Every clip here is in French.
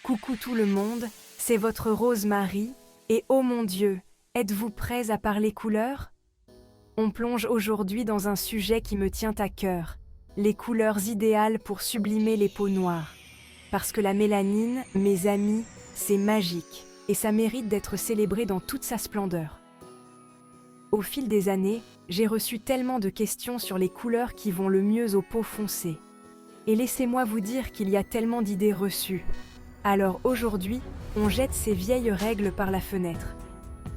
Coucou tout le monde, c'est votre Rose Marie, et oh mon Dieu, êtes-vous prêts à parler couleurs? On plonge aujourd'hui dans un sujet qui me tient à cœur, les couleurs idéales pour sublimer les peaux noires. Parce que la mélanine, mes amis, c'est magique, et ça mérite d'être célébré dans toute sa splendeur. Au fil des années, j'ai reçu tellement de questions sur les couleurs qui vont le mieux aux peaux foncées. Et laissez-moi vous dire qu'il y a tellement d'idées reçues. Alors aujourd'hui, on jette ces vieilles règles par la fenêtre.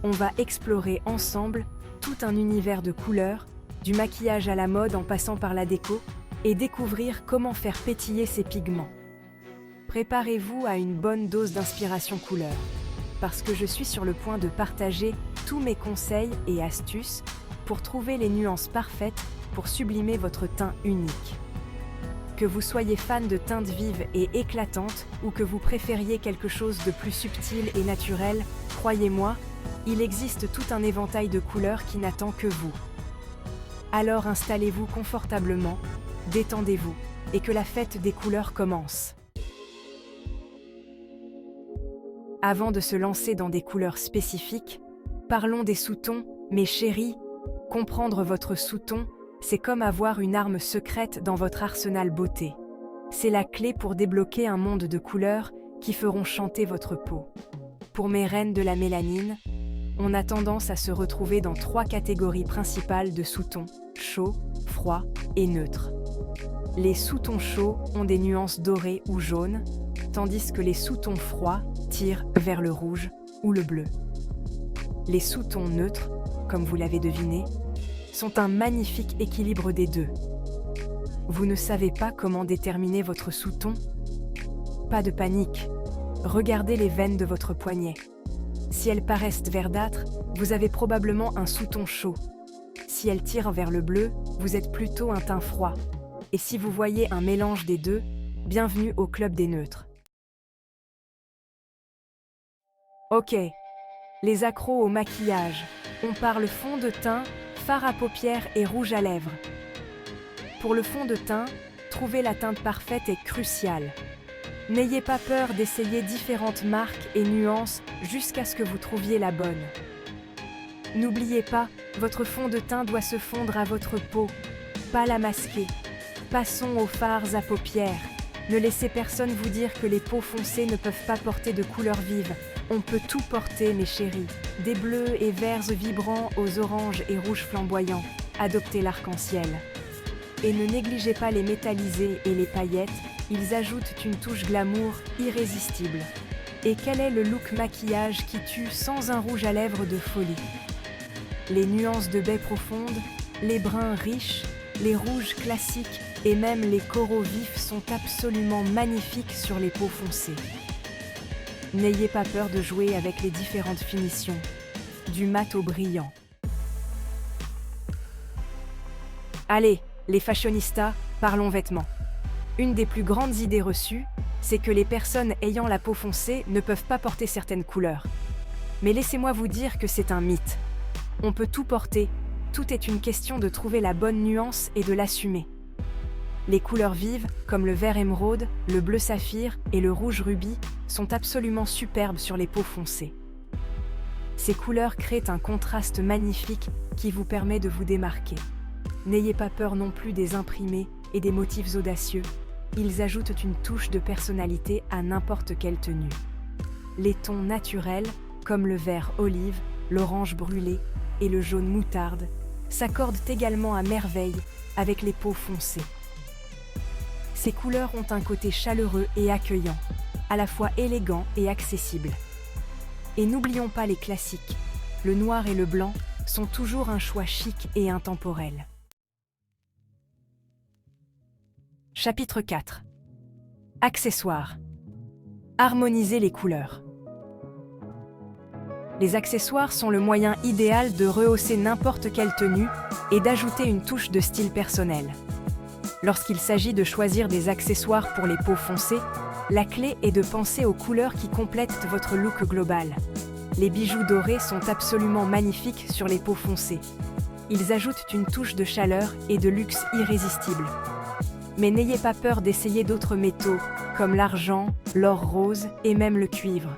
On va explorer ensemble tout un univers de couleurs, du maquillage à la mode en passant par la déco, et découvrir comment faire pétiller ces pigments. Préparez-vous à une bonne dose d'inspiration couleur, parce que je suis sur le point de partager tous mes conseils et astuces pour trouver les nuances parfaites pour sublimer votre teint unique. Que vous soyez fan de teintes vives et éclatantes ou que vous préfériez quelque chose de plus subtil et naturel, croyez-moi, il existe tout un éventail de couleurs qui n'attend que vous. Alors installez-vous confortablement, détendez-vous, et que la fête des couleurs commence. Avant de se lancer dans des couleurs spécifiques, parlons des sous-tons, mes chéris. Comprendre votre sous-ton, c'est comme avoir une arme secrète dans votre arsenal beauté. C'est la clé pour débloquer un monde de couleurs qui feront chanter votre peau. Pour mes reines de la mélanine, on a tendance à se retrouver dans 3 catégories principales de sous-tons, chaud, froid et neutre. Les sous-tons chauds ont des nuances dorées ou jaunes, tandis que les sous-tons froids tirent vers le rouge ou le bleu. Les sous-tons neutres, comme vous l'avez deviné, sont un magnifique équilibre des deux. Vous ne savez pas comment déterminer votre sous-ton? Pas de panique. Regardez les veines de votre poignet. Si elles paraissent verdâtres, vous avez probablement un sous-ton chaud. Si elles tirent vers le bleu, vous êtes plutôt un teint froid. Et si vous voyez un mélange des deux, bienvenue au club des neutres. Ok, les accros au maquillage. On parle fond de teint, fard à paupières et rouge à lèvres. Pour le fond de teint, trouver la teinte parfaite est crucial. N'ayez pas peur d'essayer différentes marques et nuances jusqu'à ce que vous trouviez la bonne. N'oubliez pas, votre fond de teint doit se fondre à votre peau, pas la masquer. Passons aux fards à paupières. Ne laissez personne vous dire que les peaux foncées ne peuvent pas porter de couleurs vives. On peut tout porter, mes chéris. Des bleus et verts vibrants aux oranges et rouges flamboyants. Adoptez l'arc-en-ciel. Et ne négligez pas les métallisés et les paillettes, ils ajoutent une touche glamour irrésistible. Et quel est le look maquillage qui tue sans un rouge à lèvres de folie? Les nuances de baie profonde, les bruns riches, les rouges classiques et même les coraux vifs sont absolument magnifiques sur les peaux foncées. N'ayez pas peur de jouer avec les différentes finitions, du mat au brillant. Allez, les fashionistas, parlons vêtements. Une des plus grandes idées reçues, c'est que les personnes ayant la peau foncée ne peuvent pas porter certaines couleurs. Mais laissez-moi vous dire que c'est un mythe. On peut tout porter, tout est une question de trouver la bonne nuance et de l'assumer. Les couleurs vives, comme le vert émeraude, le bleu saphir et le rouge rubis, sont absolument superbes sur les peaux foncées. Ces couleurs créent un contraste magnifique qui vous permet de vous démarquer. N'ayez pas peur non plus des imprimés et des motifs audacieux. Ils ajoutent une touche de personnalité à n'importe quelle tenue. Les tons naturels, comme le vert olive, l'orange brûlé et le jaune moutarde, s'accordent également à merveille avec les peaux foncées. Ces couleurs ont un côté chaleureux et accueillant, à la fois élégant et accessible. Et n'oublions pas les classiques. Le noir et le blanc sont toujours un choix chic et intemporel. Chapitre 4. Accessoires. Harmoniser les couleurs. Les accessoires sont le moyen idéal de rehausser n'importe quelle tenue et d'ajouter une touche de style personnel. Lorsqu'il s'agit de choisir des accessoires pour les peaux foncées, la clé est de penser aux couleurs qui complètent votre look global. Les bijoux dorés sont absolument magnifiques sur les peaux foncées. Ils ajoutent une touche de chaleur et de luxe irrésistible. Mais n'ayez pas peur d'essayer d'autres métaux, comme l'argent, l'or rose et même le cuivre.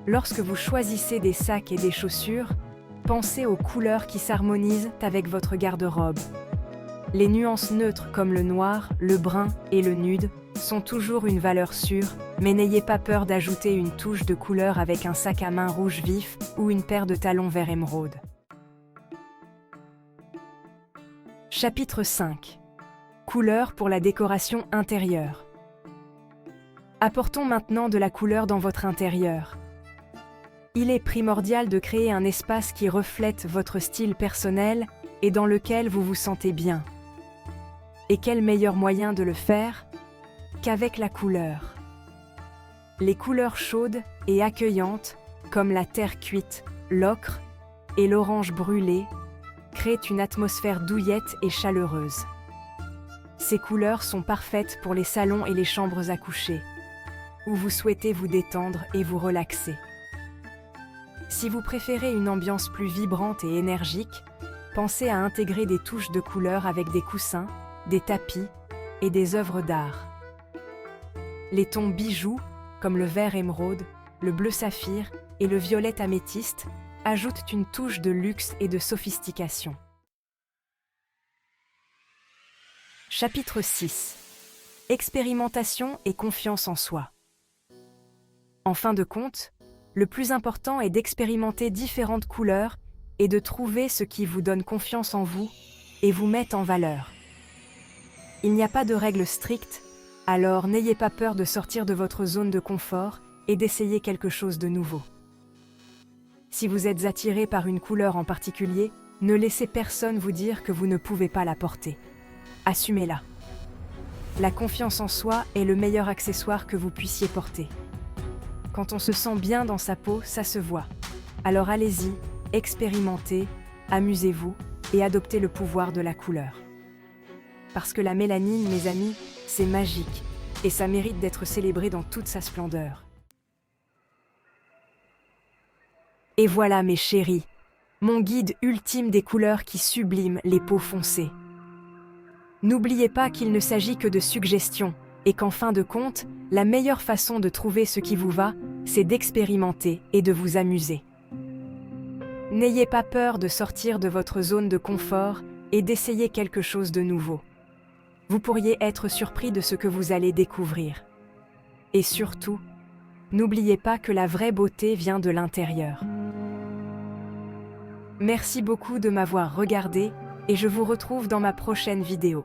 Lorsque vous choisissez des sacs et des chaussures, pensez aux couleurs qui s'harmonisent avec votre garde-robe. Les nuances neutres comme le noir, le brun et le nude sont toujours une valeur sûre, mais n'ayez pas peur d'ajouter une touche de couleur avec un sac à main rouge vif ou une paire de talons vert émeraude. Chapitre 5. Couleurs pour la décoration intérieure. Apportons maintenant de la couleur dans votre intérieur. Il est primordial de créer un espace qui reflète votre style personnel et dans lequel vous vous sentez bien. Et quel meilleur moyen de le faire qu'avec la couleur. Les couleurs chaudes et accueillantes, comme la terre cuite, l'ocre et l'orange brûlé, créent une atmosphère douillette et chaleureuse. Ces couleurs sont parfaites pour les salons et les chambres à coucher, où vous souhaitez vous détendre et vous relaxer. Si vous préférez une ambiance plus vibrante et énergique, pensez à intégrer des touches de couleurs avec des coussins, des tapis et des œuvres d'art. Les tons bijoux, comme le vert émeraude, le bleu saphir et le violet améthyste, ajoutent une touche de luxe et de sophistication. Chapitre 6. Expérimentation et confiance en soi. En fin de compte, le plus important est d'expérimenter différentes couleurs et de trouver ce qui vous donne confiance en vous et vous met en valeur. Il n'y a pas de règles strictes, alors n'ayez pas peur de sortir de votre zone de confort et d'essayer quelque chose de nouveau. Si vous êtes attiré par une couleur en particulier, ne laissez personne vous dire que vous ne pouvez pas la porter. Assumez-la. La confiance en soi est le meilleur accessoire que vous puissiez porter. Quand on se sent bien dans sa peau, ça se voit. Alors allez-y, expérimentez, amusez-vous et adoptez le pouvoir de la couleur. Parce que la mélanine, mes amis, c'est magique et ça mérite d'être célébré dans toute sa splendeur. Et voilà mes chéris, mon guide ultime des couleurs qui subliment les peaux foncées. N'oubliez pas qu'il ne s'agit que de suggestions et qu'en fin de compte, la meilleure façon de trouver ce qui vous va, c'est d'expérimenter et de vous amuser. N'ayez pas peur de sortir de votre zone de confort et d'essayer quelque chose de nouveau. Vous pourriez être surpris de ce que vous allez découvrir. Et surtout, n'oubliez pas que la vraie beauté vient de l'intérieur. Merci beaucoup de m'avoir regardé et je vous retrouve dans ma prochaine vidéo.